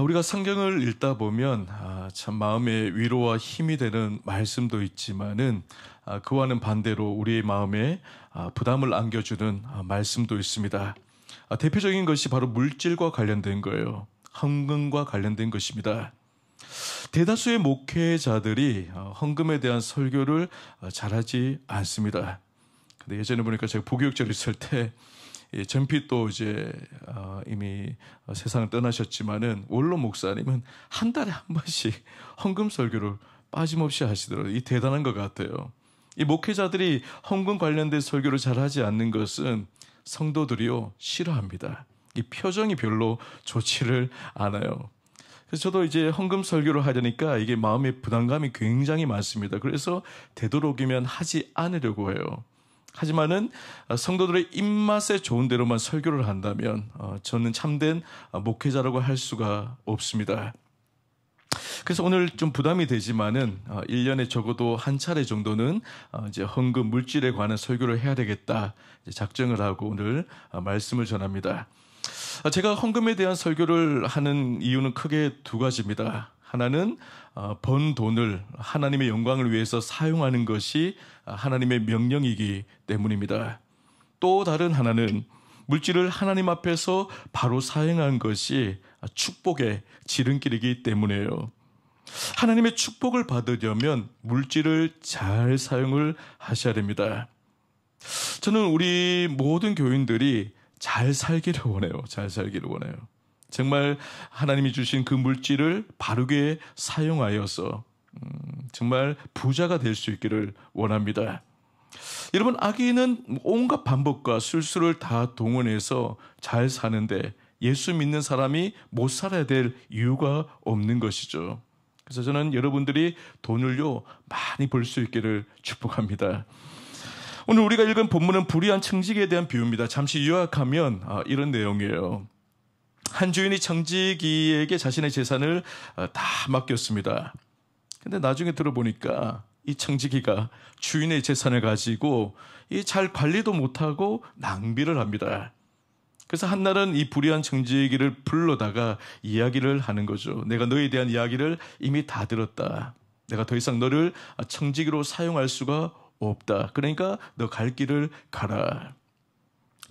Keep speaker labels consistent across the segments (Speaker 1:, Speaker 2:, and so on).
Speaker 1: 우리가 성경을 읽다 보면 참 마음의 위로와 힘이 되는 말씀도 있지만은 그와는 반대로 우리의 마음에 부담을 안겨주는 말씀도 있습니다. 대표적인 것이 바로 물질과 관련된 거예요. 헌금과 관련된 것입니다. 대다수의 목회자들이 헌금에 대한 설교를 잘하지 않습니다. 근데 예전에 보니까 제가 부교육자를 있을 때 전핏도 이제 이미 세상을 떠나셨지만은 원로 목사님은 한 달에 한 번씩 헌금 설교를 빠짐없이 하시더라고요. 이 대단한 것 같아요. 이 목회자들이 헌금 관련된 설교를 잘하지 않는 것은 성도들이요 싫어합니다. 이 표정이 별로 좋지를 않아요. 그래서 저도 이제 헌금 설교를 하려니까 이게 마음의 부담감이 굉장히 많습니다. 그래서 되도록이면 하지 않으려고 해요. 하지만은 성도들의 입맛에 좋은 대로만 설교를 한다면 저는 참된 목회자라고 할 수가 없습니다. 그래서 오늘 좀 부담이 되지만은 1년에 적어도 한 차례 정도는 이제 헌금 물질에 관한 설교를 해야 되겠다 작정을 하고 오늘 말씀을 전합니다. 제가 헌금에 대한 설교를 하는 이유는 크게 두 가지입니다. 하나는 번 돈을 하나님의 영광을 위해서 사용하는 것이 하나님의 명령이기 때문입니다. 또 다른 하나는 물질을 하나님 앞에서 바로 사용한 것이 축복의 지름길이기 때문이에요. 하나님의 축복을 받으려면 물질을 잘 사용을 하셔야 됩니다. 저는 우리 모든 교인들이 잘 살기를 원해요. 잘 살기를 원해요. 정말 하나님이 주신 그 물질을 바르게 사용하여서 정말 부자가 될 수 있기를 원합니다. 여러분, 악인은 온갖 방법과 술수를 다 동원해서 잘 사는데 예수 믿는 사람이 못 살아야 될 이유가 없는 것이죠. 그래서 저는 여러분들이 돈을요 많이 벌 수 있기를 축복합니다. 오늘 우리가 읽은 본문은 불의한 청지기에 대한 비유입니다. 잠시 요약하면 이런 내용이에요. 한 주인이 청지기에게 자신의 재산을 다 맡겼습니다. 근데 나중에 들어보니까 이 청지기가 주인의 재산을 가지고 잘 관리도 못하고 낭비를 합니다. 그래서 한날은 이 불의한 청지기를 불러다가 이야기를 하는 거죠. 내가 너에 대한 이야기를 이미 다 들었다. 내가 더 이상 너를 청지기로 사용할 수가 없다. 그러니까 너 갈 길을 가라.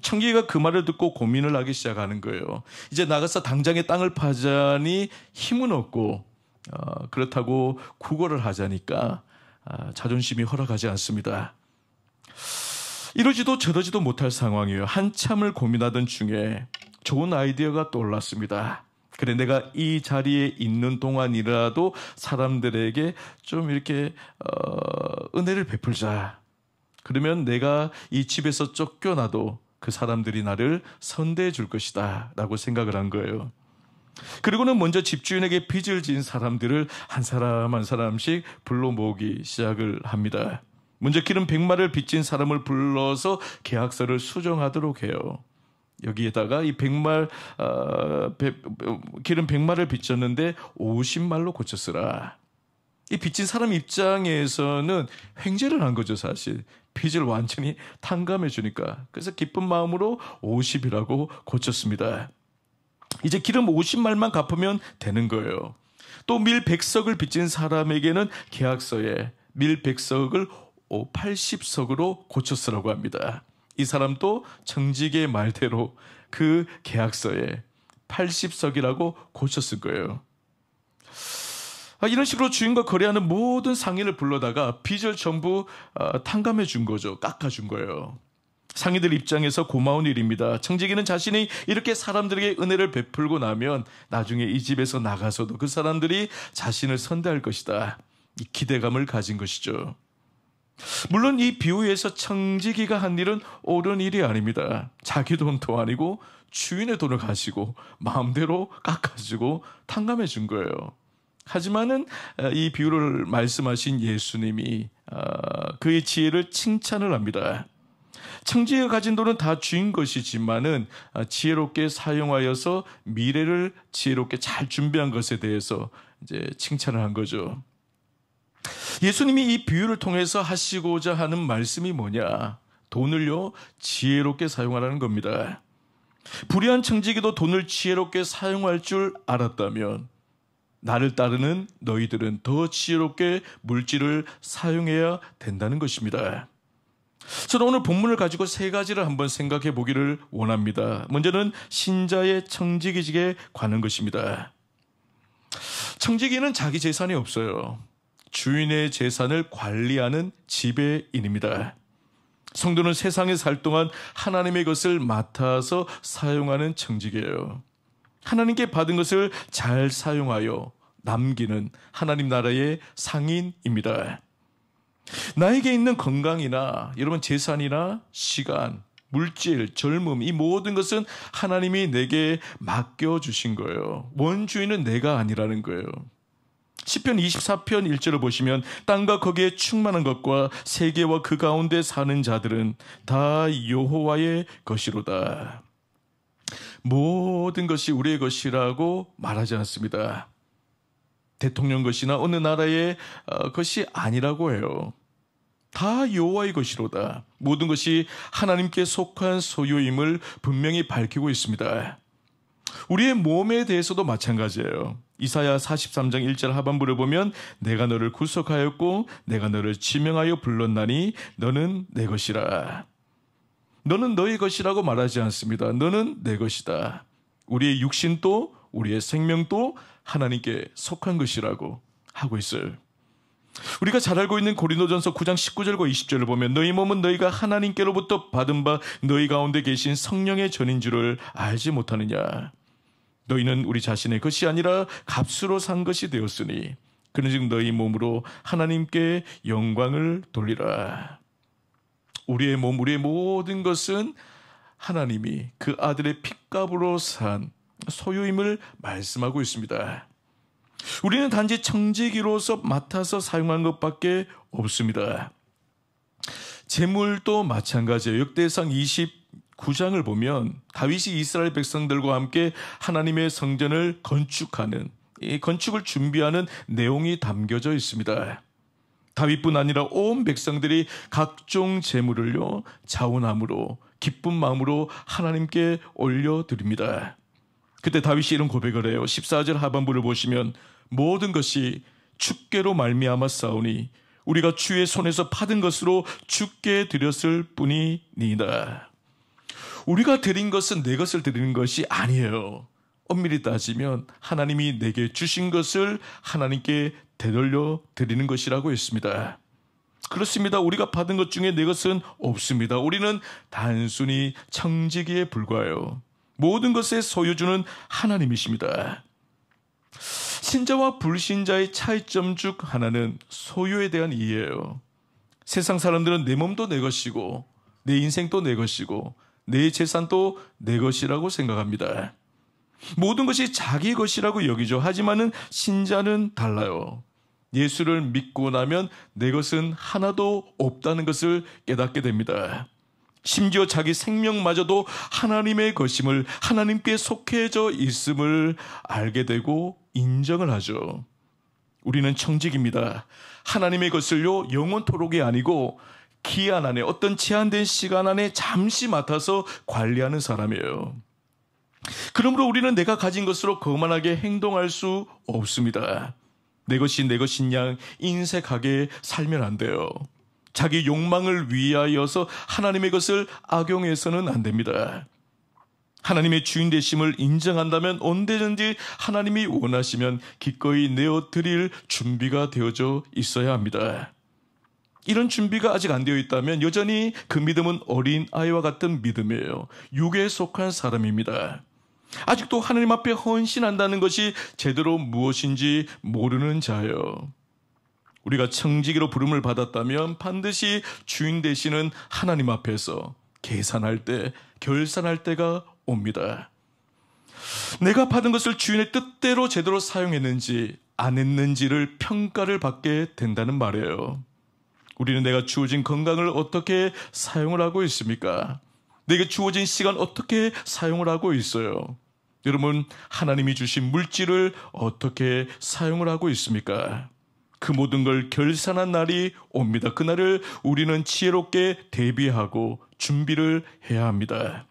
Speaker 1: 청지기가 그 말을 듣고 고민을 하기 시작하는 거예요. 이제 나가서 당장에 땅을 파자니 힘은 없고 그렇다고 구걸을 하자니까 자존심이 허락하지 않습니다. 이러지도 저러지도 못할 상황이에요. 한참을 고민하던 중에 좋은 아이디어가 떠올랐습니다. 그래, 내가 이 자리에 있는 동안이라도 사람들에게 좀 이렇게 은혜를 베풀자. 그러면 내가 이 집에서 쫓겨나도 그 사람들이 나를 선대해 줄 것이다 라고 생각을 한 거예요. 그리고는 먼저 집주인에게 빚을 진 사람들을 한 사람 한 사람씩 불러 모으기 시작을 합니다. 먼저 기름 100마를 빚진 사람을 불러서 계약서를 수정하도록 해요. 여기에다가 이 기름 100마를 빚졌는데 50말로 고쳤으라. 이 빚진 사람 입장에서는 횡재를 한 거죠, 사실. 빚을 완전히 탕감해 주니까. 그래서 기쁜 마음으로 50이라고 고쳤습니다. 이제 기름 50말만 갚으면 되는 거예요. 또 밀 100석을 빚진 사람에게는 계약서에 밀 100석을 80석으로 고쳤으라고 합니다. 이 사람도 청지기의 말대로 그 계약서에 80석이라고 고쳤을 거예요. 이런 식으로 주인과 거래하는 모든 상인을 불러다가 빚을 전부 탕감해 준 거죠. 깎아준 거예요. 상인들 입장에서 고마운 일입니다. 청지기는 자신이 이렇게 사람들에게 은혜를 베풀고 나면 나중에 이 집에서 나가서도 그 사람들이 자신을 선대할 것이다. 이 기대감을 가진 것이죠. 물론 이 비유에서 청지기가 한 일은 옳은 일이 아닙니다. 자기 돈도 아니고 주인의 돈을 가지고 마음대로 깎아주고 탕감해 준 거예요. 하지만은 이 비유를 말씀하신 예수님이 그의 지혜를 칭찬을 합니다. 청지기가 가진 돈은 다 주인 것이지만은 지혜롭게 사용하여서 미래를 지혜롭게 잘 준비한 것에 대해서 이제 칭찬을 한 거죠. 예수님이 이 비유를 통해서 하시고자 하는 말씀이 뭐냐? 돈을요 지혜롭게 사용하라는 겁니다. 불의한 청지기도 돈을 지혜롭게 사용할 줄 알았다면 나를 따르는 너희들은 더 지혜롭게 물질을 사용해야 된다는 것입니다. 저는 오늘 본문을 가지고 세 가지를 한번 생각해 보기를 원합니다. 먼저는 신자의 청지기직에 관한 것입니다. 청지기는 자기 재산이 없어요. 주인의 재산을 관리하는 지배인입니다. 성도는 세상에 살 동안 하나님의 것을 맡아서 사용하는 청지기예요. 하나님께 받은 것을 잘 사용하여 남기는 하나님 나라의 상인입니다. 나에게 있는 건강이나 여러분 재산이나 시간, 물질, 젊음 이 모든 것은 하나님이 내게 맡겨주신 거예요. 원주인은 내가 아니라는 거예요. 시편 24편 1절을 보시면 땅과 거기에 충만한 것과 세계와 그 가운데 사는 자들은 다 여호와의 것이로다. 모든 것이 우리의 것이라고 말하지 않습니다. 대통령 것이나 어느 나라의 것이 아니라고 해요. 다 여호와의 것이로다. 모든 것이 하나님께 속한 소유임을 분명히 밝히고 있습니다. 우리의 몸에 대해서도 마찬가지예요. 이사야 43장 1절 하반부를 보면 내가 너를 구속하였고 내가 너를 지명하여 불렀나니 너는 내 것이라. 너는 너의 것이라고 말하지 않습니다. 너는 내 것이다. 우리의 육신도 우리의 생명도 하나님께 속한 것이라고 하고 있어요. 우리가 잘 알고 있는 고린도전서 9장 19절과 20절을 보면 너희 몸은 너희가 하나님께로부터 받은 바 너희 가운데 계신 성령의 전인 줄을 알지 못하느냐. 너희는 우리 자신의 것이 아니라 값으로 산 것이 되었으니 그런즉 너희 몸으로 하나님께 영광을 돌리라. 우리의 몸, 우리의 모든 것은 하나님이 그 아들의 핏값으로 산 소유임을 말씀하고 있습니다. 우리는 단지 청지기로서 맡아서 사용한 것밖에 없습니다. 재물도 마찬가지예요. 역대상 29장을 보면 다윗이 이스라엘 백성들과 함께 하나님의 성전을 건축하는, 이 건축을 준비하는 내용이 담겨져 있습니다. 다윗뿐 아니라 온 백성들이 각종 재물을요 자원함으로 기쁜 마음으로 하나님께 올려드립니다. 그때 다윗이 이런 고백을 해요. 14절 하반부를 보시면 모든 것이 주께로 말미암아 싸우니 우리가 주의 손에서 받은 것으로 주께 드렸을 뿐이니이다. 우리가 드린 것은 내 것을 드리는 것이 아니에요. 엄밀히 따지면 하나님이 내게 주신 것을 하나님께 되돌려 드리는 것이라고 했습니다. 그렇습니다. 우리가 받은 것 중에 내 것은 없습니다. 우리는 단순히 청지기에 불과해요. 모든 것의 소유주는 하나님이십니다. 신자와 불신자의 차이점 중 하나는 소유에 대한 이해예요. 세상 사람들은 내 몸도 내 것이고 내 인생도 내 것이고 내 재산도 내 것이라고 생각합니다. 모든 것이 자기 것이라고 여기죠. 하지만은 신자는 달라요. 예수를 믿고 나면 내 것은 하나도 없다는 것을 깨닫게 됩니다. 심지어 자기 생명마저도 하나님의 것임을, 하나님께 속해져 있음을 알게 되고 인정을 하죠. 우리는 청직입니다. 하나님의 것을요 영원토록이 아니고 기한 안에, 어떤 제한된 시간 안에 잠시 맡아서 관리하는 사람이에요. 그러므로 우리는 내가 가진 것으로 거만하게 행동할 수 없습니다. 내 것이 내 것인 양 인색하게 살면 안 돼요. 자기 욕망을 위하여서 하나님의 것을 악용해서는 안 됩니다. 하나님의 주인 되심을 인정한다면 언제든지 하나님이 원하시면 기꺼이 내어드릴 준비가 되어져 있어야 합니다. 이런 준비가 아직 안 되어 있다면 여전히 그 믿음은 어린 아이와 같은 믿음이에요. 육에 속한 사람입니다. 아직도 하나님 앞에 헌신한다는 것이 제대로 무엇인지 모르는 자예요. 우리가 청지기로 부름을 받았다면 반드시 주인 되시는 하나님 앞에서 계산할 때, 결산할 때가 옵니다. 내가 받은 것을 주인의 뜻대로 제대로 사용했는지 안 했는지를 평가를 받게 된다는 말이에요. 우리는 내가 주어진 건강을 어떻게 사용을 하고 있습니까? 내게 주어진 시간 어떻게 사용을 하고 있어요? 여러분, 하나님이 주신 물질을 어떻게 사용을 하고 있습니까? 그 모든 걸 결산한 날이 옵니다. 그날을 우리는 지혜롭게 대비하고 준비를 해야 합니다.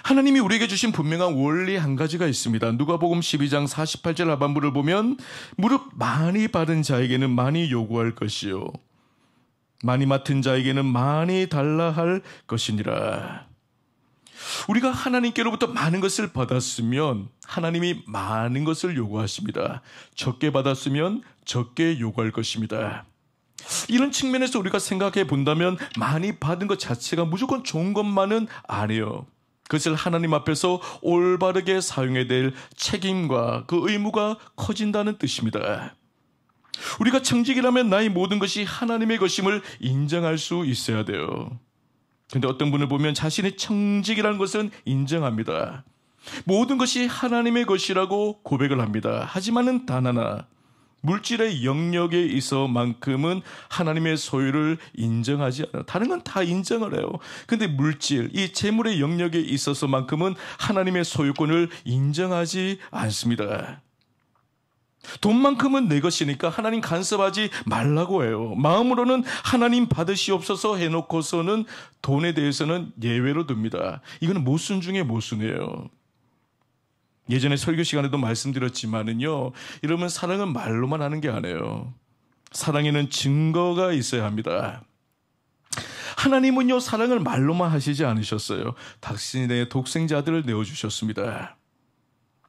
Speaker 1: 하나님이 우리에게 주신 분명한 원리 한 가지가 있습니다. 누가복음 12장 48절 하반부를 보면 무릇 많이 받은 자에게는 많이 요구할 것이요 많이 맡은 자에게는 많이 달라 할 것이니라. 우리가 하나님께로부터 많은 것을 받았으면 하나님이 많은 것을 요구하십니다. 적게 받았으면 적게 요구할 것입니다. 이런 측면에서 우리가 생각해 본다면 많이 받은 것 자체가 무조건 좋은 것만은 아니에요. 그것을 하나님 앞에서 올바르게 사용해야 될 책임과 그 의무가 커진다는 뜻입니다. 우리가 청직이라면 나의 모든 것이 하나님의 것임을 인정할 수 있어야 돼요. 근데 어떤 분을 보면 자신의 청직이라는 것은 인정합니다. 모든 것이 하나님의 것이라고 고백을 합니다. 하지만은 단 하나, 물질의 영역에 있어만큼은 하나님의 소유를 인정하지 않아요. 다른 건 다 인정을 해요. 근데 물질, 이 재물의 영역에 있어서만큼은 하나님의 소유권을 인정하지 않습니다. 돈만큼은 내 것이니까 하나님 간섭하지 말라고 해요. 마음으로는 하나님 받으시옵소서 해놓고서는 돈에 대해서는 예외로 둡니다. 이거는 모순 중에 모순이에요. 예전에 설교 시간에도 말씀드렸지만은요, 이러면 사랑은 말로만 하는 게 아니에요. 사랑에는 증거가 있어야 합니다. 하나님은요, 사랑을 말로만 하시지 않으셨어요. 당신의 독생자 아들을 내어주셨습니다.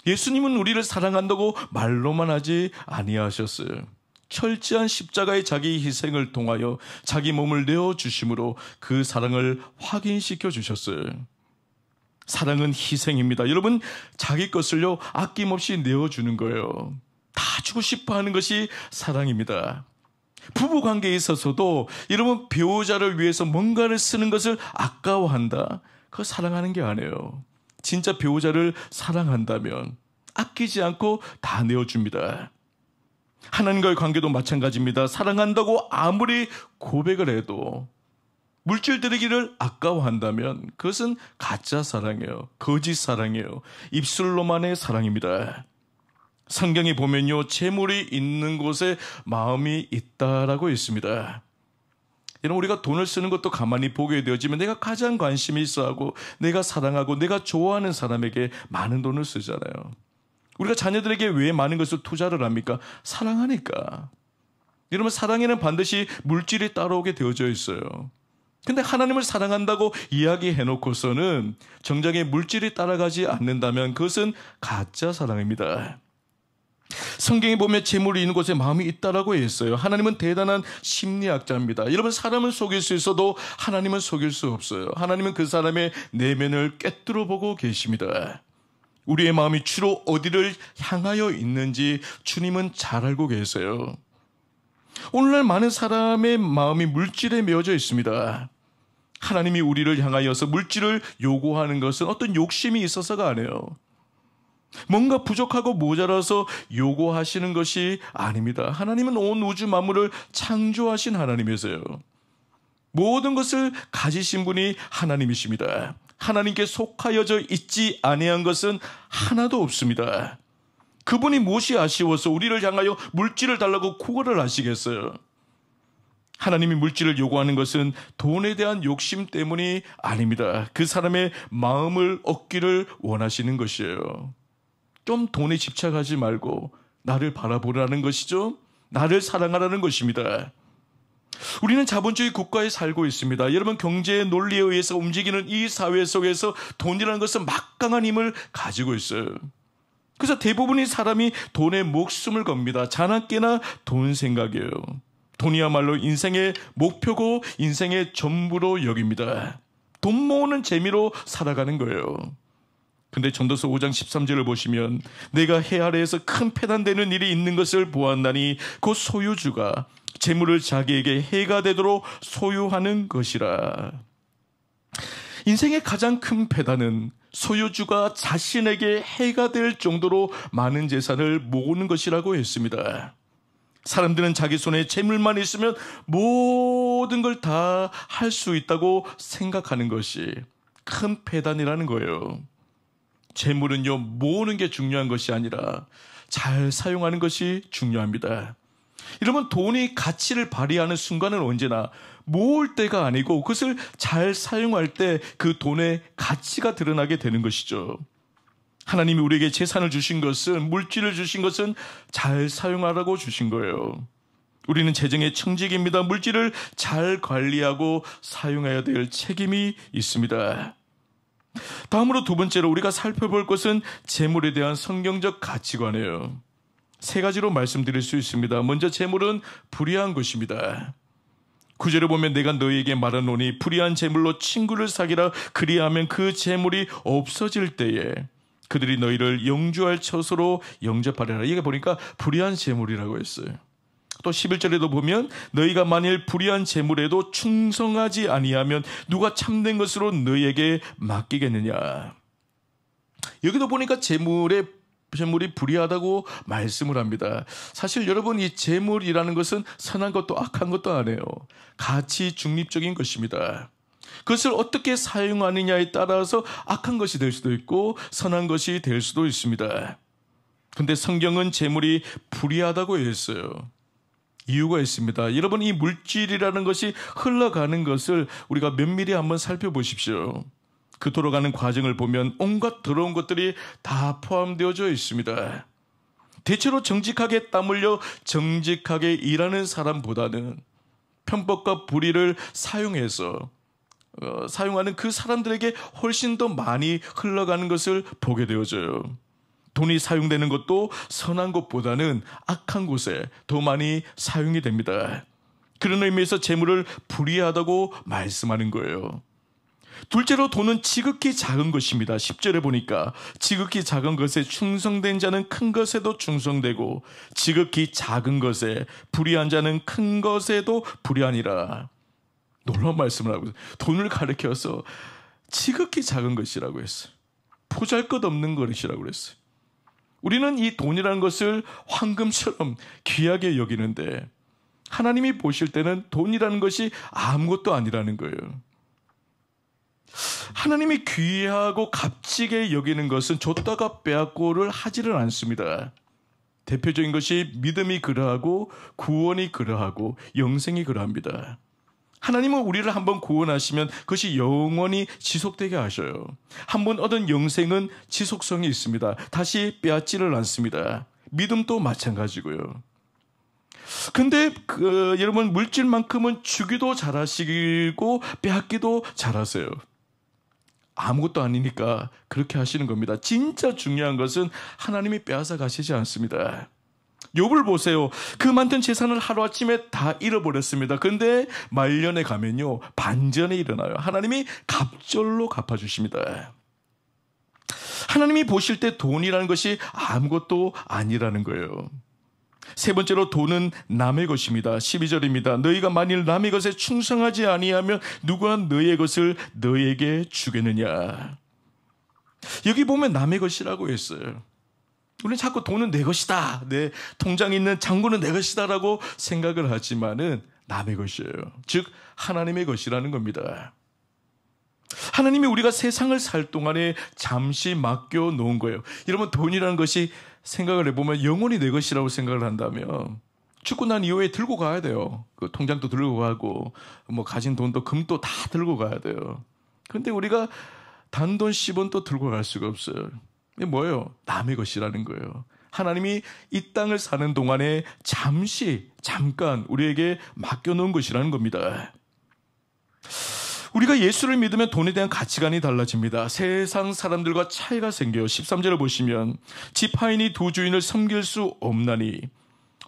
Speaker 1: 예수님은 우리를 사랑한다고 말로만 하지 아니하셨어요. 철저한 십자가의 자기 희생을 통하여 자기 몸을 내어주심으로 그 사랑을 확인시켜 주셨어요. 사랑은 희생입니다. 여러분, 자기 것을요 아낌없이 내어주는 거예요. 다 주고 싶어 하는 것이 사랑입니다. 부부관계에 있어서도 여러분, 배우자를 위해서 뭔가를 쓰는 것을 아까워한다, 그거 사랑하는 게 아니에요. 진짜 배우자를 사랑한다면 아끼지 않고 다 내어줍니다. 하나님과의 관계도 마찬가지입니다. 사랑한다고 아무리 고백을 해도 물질 드리기를 아까워한다면 그것은 가짜 사랑이에요. 거짓 사랑이에요. 입술로만의 사랑입니다. 성경에 보면요, 재물이 있는 곳에 마음이 있다라고 있습니다. 여러분, 우리가 돈을 쓰는 것도 가만히 보게 되어지면 내가 가장 관심이 있어하고 내가 사랑하고 내가 좋아하는 사람에게 많은 돈을 쓰잖아요. 우리가 자녀들에게 왜 많은 것을 투자를 합니까? 사랑하니까. 여러분, 사랑에는 반드시 물질이 따라오게 되어져 있어요. 근데 하나님을 사랑한다고 이야기해놓고서는 정작에 물질이 따라가지 않는다면 그것은 가짜 사랑입니다. 성경에 보면 재물이 있는 곳에 마음이 있다라고 했어요. 하나님은 대단한 심리학자입니다. 여러분, 사람은 속일 수 있어도 하나님은 속일 수 없어요. 하나님은 그 사람의 내면을 꿰뚫어 보고 계십니다. 우리의 마음이 주로 어디를 향하여 있는지 주님은 잘 알고 계세요. 오늘날 많은 사람의 마음이 물질에 메어져 있습니다. 하나님이 우리를 향하여서 물질을 요구하는 것은 어떤 욕심이 있어서가 아니에요. 뭔가 부족하고 모자라서 요구하시는 것이 아닙니다. 하나님은 온 우주 만물을 창조하신 하나님이세요. 모든 것을 가지신 분이 하나님이십니다. 하나님께 속하여져 있지 아니한 것은 하나도 없습니다. 그분이 무엇이 아쉬워서 우리를 향하여 물질을 달라고 구걸을 하시겠어요? 하나님이 물질을 요구하는 것은 돈에 대한 욕심 때문이 아닙니다. 그 사람의 마음을 얻기를 원하시는 것이에요. 좀 돈에 집착하지 말고 나를 바라보라는 것이죠. 나를 사랑하라는 것입니다. 우리는 자본주의 국가에 살고 있습니다. 여러분, 경제의 논리에 의해서 움직이는 이 사회 속에서 돈이라는 것은 막강한 힘을 가지고 있어요. 그래서 대부분의 사람이 돈에 목숨을 겁니다. 자나깨나 돈 생각이에요. 돈이야말로 인생의 목표고 인생의 전부로 여깁니다. 돈 모으는 재미로 살아가는 거예요. 근데 전도서 5장 13절을 보시면 내가 해 아래에서 큰 패단되는 일이 있는 것을 보았나니 그 소유주가 재물을 자기에게 해가 되도록 소유하는 것이라. 인생의 가장 큰 패단은 소유주가 자신에게 해가 될 정도로 많은 재산을 모으는 것이라고 했습니다. 사람들은 자기 손에 재물만 있으면 모든 걸 다 할 수 있다고 생각하는 것이 큰 패단이라는 거예요. 재물은요, 모으는 게 중요한 것이 아니라 잘 사용하는 것이 중요합니다. 이러면 돈이 가치를 발휘하는 순간은 언제나 모을 때가 아니고 그것을 잘 사용할 때 그 돈의 가치가 드러나게 되는 것이죠. 하나님이 우리에게 재산을 주신 것은, 물질을 주신 것은 잘 사용하라고 주신 거예요. 우리는 재정의 청직입니다. 물질을 잘 관리하고 사용해야 될 책임이 있습니다. 다음으로 두 번째로 우리가 살펴볼 것은 재물에 대한 성경적 가치관이에요. 세 가지로 말씀드릴 수 있습니다. 먼저 재물은 불의한 것입니다. 구절을 보면 내가 너희에게 말하노니 불의한 재물로 친구를 사귀라. 그리하면 그 재물이 없어질 때에 그들이 너희를 영주할 처소로 영접하리라. 이게 보니까 불의한 재물이라고 했어요. 또 11절에도 보면 너희가 만일 불의한 재물에도 충성하지 아니하면 누가 참된 것으로 너희에게 맡기겠느냐. 여기도 보니까 재물이 불의하다고 말씀을 합니다. 사실 여러분, 이 재물이라는 것은 선한 것도 악한 것도 아니에요. 가치 중립적인 것입니다. 그것을 어떻게 사용하느냐에 따라서 악한 것이 될 수도 있고 선한 것이 될 수도 있습니다. 근데 성경은 재물이 불의하다고 했어요. 이유가 있습니다. 여러분, 이 물질이라는 것이 흘러가는 것을 우리가 면밀히 한번 살펴보십시오. 그 돌아가는 과정을 보면 온갖 더러운 것들이 다 포함되어져 있습니다. 대체로 정직하게 땀 흘려 정직하게 일하는 사람보다는 편법과 불의를 사용하는 그 사람들에게 훨씬 더 많이 흘러가는 것을 보게 되어져요. 돈이 사용되는 것도 선한 것보다는 악한 곳에 더 많이 사용이 됩니다. 그런 의미에서 재물을 불의하다고 말씀하는 거예요. 둘째로 돈은 지극히 작은 것입니다. 10절에 보니까 지극히 작은 것에 충성된 자는 큰 것에도 충성되고 지극히 작은 것에 불의한 자는 큰 것에도 불의하니라. 놀라운 말씀을 하고 있어요. 돈을 가리켜서 지극히 작은 것이라고 했어요. 보잘것없는 것이라고 그랬어요. 우리는 이 돈이라는 것을 황금처럼 귀하게 여기는데 하나님이 보실 때는 돈이라는 것이 아무것도 아니라는 거예요. 하나님이 귀하고 값지게 여기는 것은 줬다가 빼앗고를 하지를 않습니다. 대표적인 것이 믿음이 그러하고 구원이 그러하고 영생이 그러합니다. 하나님은 우리를 한번 구원하시면 그것이 영원히 지속되게 하셔요. 한번 얻은 영생은 지속성이 있습니다. 다시 빼앗지를 않습니다. 믿음도 마찬가지고요. 근데 여러분, 물질만큼은 주기도 잘하시고 빼앗기도 잘하세요. 아무것도 아니니까 그렇게 하시는 겁니다. 진짜 중요한 것은 하나님이 빼앗아 가시지 않습니다. 욥을 보세요. 그 많던 재산을 하루아침에 다 잃어버렸습니다. 근데 말년에 가면요, 반전이 일어나요. 하나님이 갑절로 갚아주십니다. 하나님이 보실 때 돈이라는 것이 아무것도 아니라는 거예요. 세 번째로 돈은 남의 것입니다. 12절입니다. 너희가 만일 남의 것에 충성하지 아니하면 누가 너희의 것을 너희에게 주겠느냐. 여기 보면 남의 것이라고 했어요. 우리는 자꾸 돈은 내 것이다, 내 통장에 있는 잔고는 내 것이다라고 생각을 하지만은 남의 것이에요. 즉 하나님의 것이라는 겁니다. 하나님이 우리가 세상을 살 동안에 잠시 맡겨 놓은 거예요. 여러분, 돈이라는 것이 생각을 해보면 영원히 내 것이라고 생각을 한다면 죽고 난 이후에 들고 가야 돼요. 그 통장도 들고 가고 뭐 가진 돈도 금도 다 들고 가야 돼요. 그런데 우리가 단돈 10원도 들고 갈 수가 없어요. 이게 뭐예요? 남의 것이라는 거예요. 하나님이 이 땅을 사는 동안에 잠깐 우리에게 맡겨놓은 것이라는 겁니다. 우리가 예수를 믿으면 돈에 대한 가치관이 달라집니다. 세상 사람들과 차이가 생겨요. 13절을 보시면 지파인이 두 주인을 섬길 수 없나니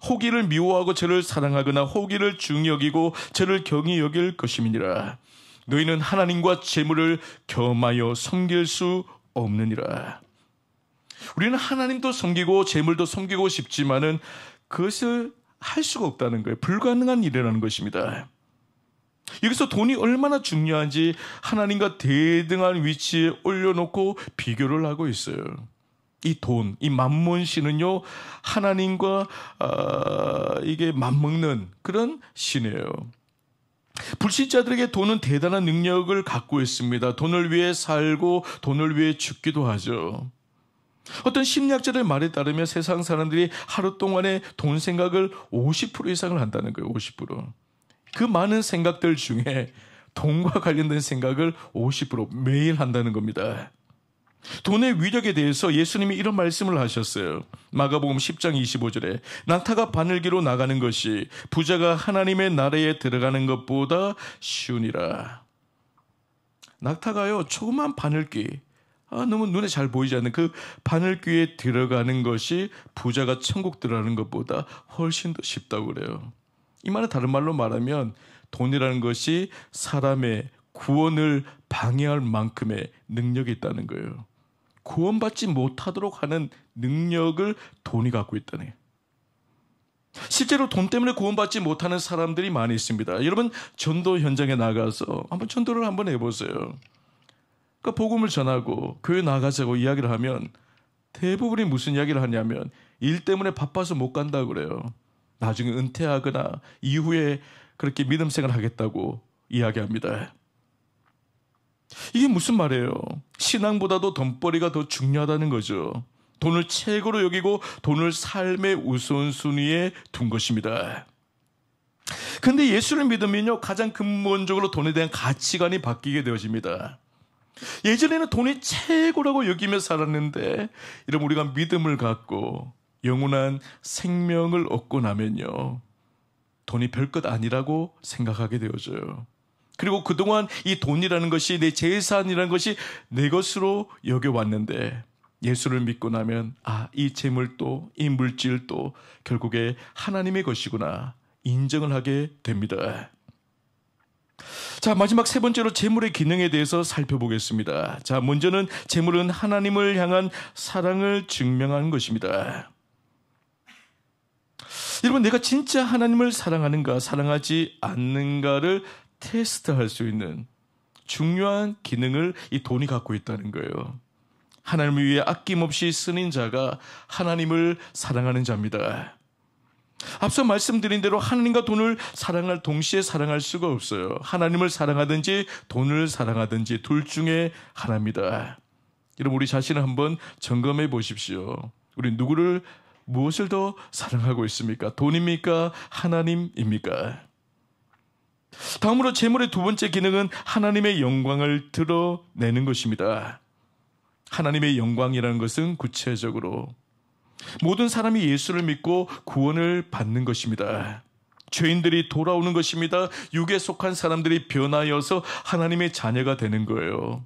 Speaker 1: 호기를 미워하고 저를 사랑하거나 호기를 중히 여기고 저를 경히 여길 것임이니라. 너희는 하나님과 재물을 겸하여 섬길 수 없느니라. 우리는 하나님도 섬기고 재물도 섬기고 싶지만은 그것을 할 수가 없다는 거예요. 불가능한 일이라는 것입니다. 여기서 돈이 얼마나 중요한지 하나님과 대등한 위치에 올려놓고 비교를 하고 있어요. 이 돈, 이 만몬신은요, 하나님과 이게 맞먹는 그런 신이에요. 불신자들에게 돈은 대단한 능력을 갖고 있습니다. 돈을 위해 살고 돈을 위해 죽기도 하죠. 어떤 심리학자의 말에 따르면 세상 사람들이 하루 동안에 돈 생각을 50% 이상을 한다는 거예요. 50%. 그 많은 생각들 중에 돈과 관련된 생각을 50% 매일 한다는 겁니다. 돈의 위력에 대해서 예수님이 이런 말씀을 하셨어요. 마가복음 10장 25절에 낙타가 바늘기로 나가는 것이 부자가 하나님의 나라에 들어가는 것보다 쉬우니라. 낙타가요, 조그만 바늘귀, 너무 눈에 잘 보이지 않는 그 바늘귀에 들어가는 것이 부자가 천국 들어가는 것보다 훨씬 더 쉽다고 그래요. 이 말은 다른 말로 말하면 돈이라는 것이 사람의 구원을 방해할 만큼의 능력이 있다는 거예요. 구원받지 못하도록 하는 능력을 돈이 갖고 있다네. 실제로 돈 때문에 구원받지 못하는 사람들이 많이 있습니다. 여러분, 전도 현장에 나가서 한번 전도를 한번 해보세요. 그러니까 복음을 전하고 교회 나가자고 이야기를 하면 대부분이 무슨 이야기를 하냐면 일 때문에 바빠서 못 간다고 그래요. 나중에 은퇴하거나 이후에 그렇게 믿음 생활을 하겠다고 이야기합니다. 이게 무슨 말이에요? 신앙보다도 돈벌이가 더 중요하다는 거죠. 돈을 최고로 여기고 돈을 삶의 우선순위에 둔 것입니다. 그런데 예수를 믿으면요, 가장 근본적으로 돈에 대한 가치관이 바뀌게 되어집니다. 예전에는 돈이 최고라고 여기며 살았는데, 이러면 우리가 믿음을 갖고 영원한 생명을 얻고 나면요, 돈이 별것 아니라고 생각하게 되어져요. 그리고 그동안 이 돈이라는 것이 내 재산이라는 것이 내 것으로 여겨왔는데 예수를 믿고 나면 이 재물도 이 물질도 결국에 하나님의 것이구나 인정을 하게 됩니다. 자, 마지막 세 번째로 재물의 기능에 대해서 살펴보겠습니다. 자, 먼저는 재물은 하나님을 향한 사랑을 증명하는 것입니다. 여러분, 내가 진짜 하나님을 사랑하는가 사랑하지 않는가를 테스트할 수 있는 중요한 기능을 이 돈이 갖고 있다는 거예요. 하나님을 위해 아낌없이 쓰는 자가 하나님을 사랑하는 자입니다. 앞서 말씀드린 대로 하나님과 돈을 사랑할 동시에 사랑할 수가 없어요. 하나님을 사랑하든지 돈을 사랑하든지 둘 중에 하나입니다. 여러분, 우리 자신을 한번 점검해 보십시오. 우리 무엇을 더 사랑하고 있습니까? 돈입니까? 하나님입니까? 다음으로 재물의 두 번째 기능은 하나님의 영광을 드러내는 것입니다. 하나님의 영광이라는 것은 구체적으로 모든 사람이 예수를 믿고 구원을 받는 것입니다. 죄인들이 돌아오는 것입니다. 육에 속한 사람들이 변하여서 하나님의 자녀가 되는 거예요.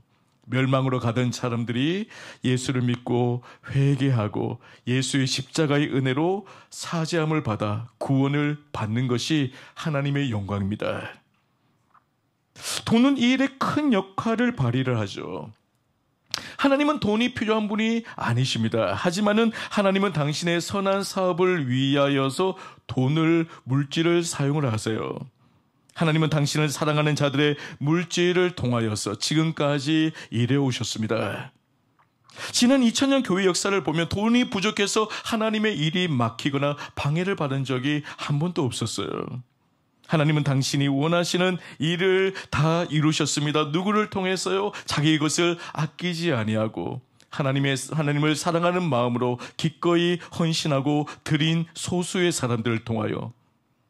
Speaker 1: 멸망으로 가던 사람들이 예수를 믿고 회개하고 예수의 십자가의 은혜로 사죄함을 받아 구원을 받는 것이 하나님의 영광입니다. 돈은 이 일에 큰 역할을 발휘를 하죠. 하나님은 돈이 필요한 분이 아니십니다. 하지만은 하나님은 당신의 선한 사업을 위하여서 돈을, 물질을 사용을 하세요. 하나님은 당신을 사랑하는 자들의 물질을 통하여서 지금까지 일해 오셨습니다. 지난 2000년 교회 역사를 보면 돈이 부족해서 하나님의 일이 막히거나 방해를 받은 적이 한 번도 없었어요. 하나님은 당신이 원하시는 일을 다 이루셨습니다. 누구를 통해서요? 자기의 것을 아끼지 아니하고 하나님을 사랑하는 마음으로 기꺼이 헌신하고 드린 소수의 사람들을 통하여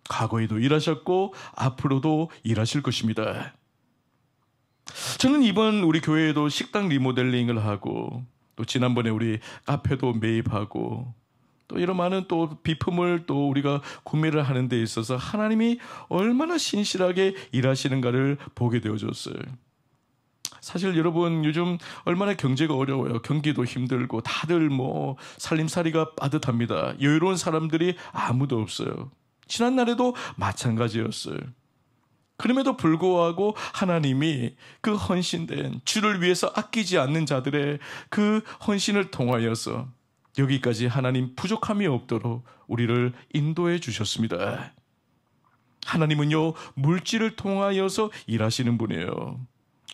Speaker 1: 과거에도 일하셨고 앞으로도 일하실 것입니다. 저는 이번 우리 교회에도 식당 리모델링을 하고 또 지난번에 우리 카페도 매입하고 또 이런 많은 또 비품을 또 우리가 구매를 하는 데 있어서 하나님이 얼마나 신실하게 일하시는가를 보게 되어졌어요. 사실 여러분, 요즘 얼마나 경제가 어려워요. 경기도 힘들고 다들 살림살이가 빠듯합니다. 여유로운 사람들이 아무도 없어요. 지난날에도 마찬가지였어요. 그럼에도 불구하고 하나님이 그 헌신된 주를 위해서 아끼지 않는 자들의 그 헌신을 통하여서 여기까지 하나님 부족함이 없도록 우리를 인도해 주셨습니다. 하나님은요, 물질을 통하여서 일하시는 분이에요.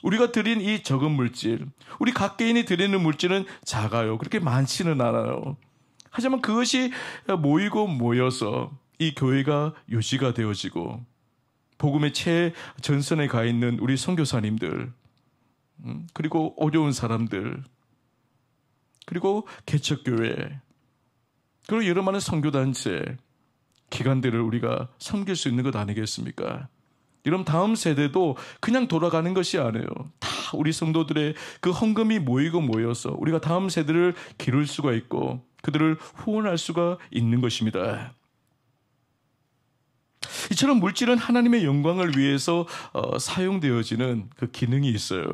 Speaker 1: 우리가 드린 이 적은 물질, 우리 각 개인이 드리는 물질은 작아요. 그렇게 많지는 않아요. 하지만 그것이 모이고 모여서 이 교회가 유지가 되어지고 복음의 최전선에 가 있는 우리 선교사님들, 그리고 어려운 사람들, 그리고 개척교회, 그리고 여러 많은 선교단체, 기관들을 우리가 섬길 수 있는 것 아니겠습니까? 여러분, 다음 세대도 그냥 돌아가는 것이 아니에요. 다 우리 성도들의 그 헌금이 모여서 우리가 다음 세대를 기를 수가 있고 그들을 후원할 수가 있는 것입니다. 이처럼 물질은 하나님의 영광을 위해서 사용되어지는 그 기능이 있어요.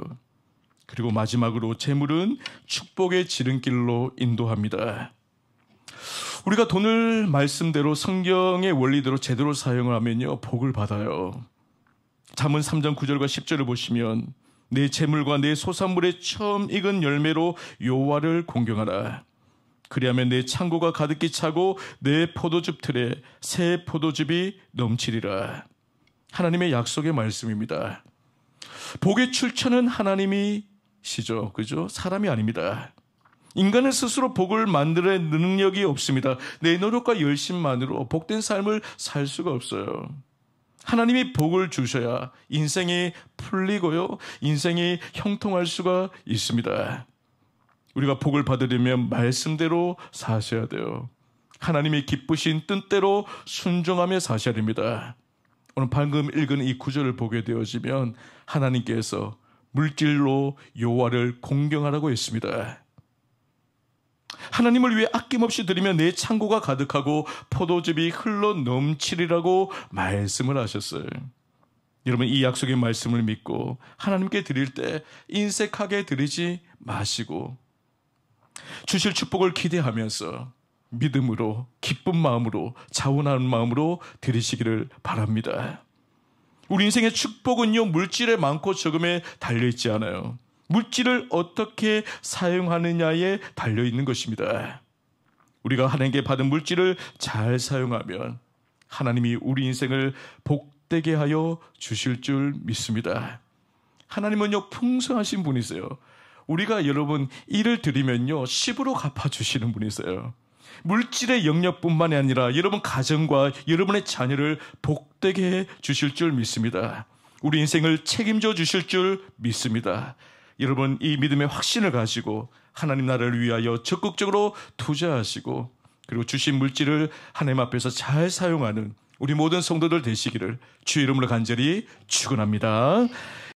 Speaker 1: 그리고 마지막으로 재물은 축복의 지름길로 인도합니다. 우리가 돈을 말씀대로 성경의 원리대로 제대로 사용을 하면요, 복을 받아요. 잠언 3장 9절과 10절을 보시면 내 재물과 내 소산물의 처음 익은 열매로 여호와를 공경하라. 그리하면 내 창고가 가득히 차고 내 포도즙 틀에 새 포도즙이 넘치리라. 하나님의 약속의 말씀입니다. 복의 출처는 하나님이시죠. 그죠? 사람이 아닙니다. 인간은 스스로 복을 만들어낼 능력이 없습니다. 내 노력과 열심만으로 복된 삶을 살 수가 없어요. 하나님이 복을 주셔야 인생이 풀리고요, 인생이 형통할 수가 있습니다. 우리가 복을 받으려면 말씀대로 사셔야 돼요. 하나님이 기쁘신 뜻대로 순종하며 사셔야 됩니다. 오늘 방금 읽은 이 구절을 보게 되어지면 하나님께서 물질로 여호와를 공경하라고 했습니다. 하나님을 위해 아낌없이 드리면 내 창고가 가득하고 포도즙이 흘러 넘치리라고 말씀을 하셨어요. 여러분, 이 약속의 말씀을 믿고 하나님께 드릴 때 인색하게 드리지 마시고 주실 축복을 기대하면서 믿음으로, 기쁜 마음으로, 자원하는 마음으로 드리시기를 바랍니다. 우리 인생의 축복은요, 물질에 많고 적음에 달려있지 않아요. 물질을 어떻게 사용하느냐에 달려있는 것입니다. 우리가 하나님께 받은 물질을 잘 사용하면 하나님이 우리 인생을 복되게 하여 주실 줄 믿습니다. 하나님은요, 풍성하신 분이세요. 우리가 여러분 일을 드리면요, 10으로 갚아주시는 분이세요. 물질의 영역뿐만이 아니라 여러분 가정과 여러분의 자녀를 복되게 해 주실 줄 믿습니다. 우리 인생을 책임져 주실 줄 믿습니다. 여러분, 이 믿음의 확신을 가지고 하나님 나라를 위하여 적극적으로 투자하시고 그리고 주신 물질을 하나님 앞에서 잘 사용하는 우리 모든 성도들 되시기를 주의 이름으로 간절히 축원합니다.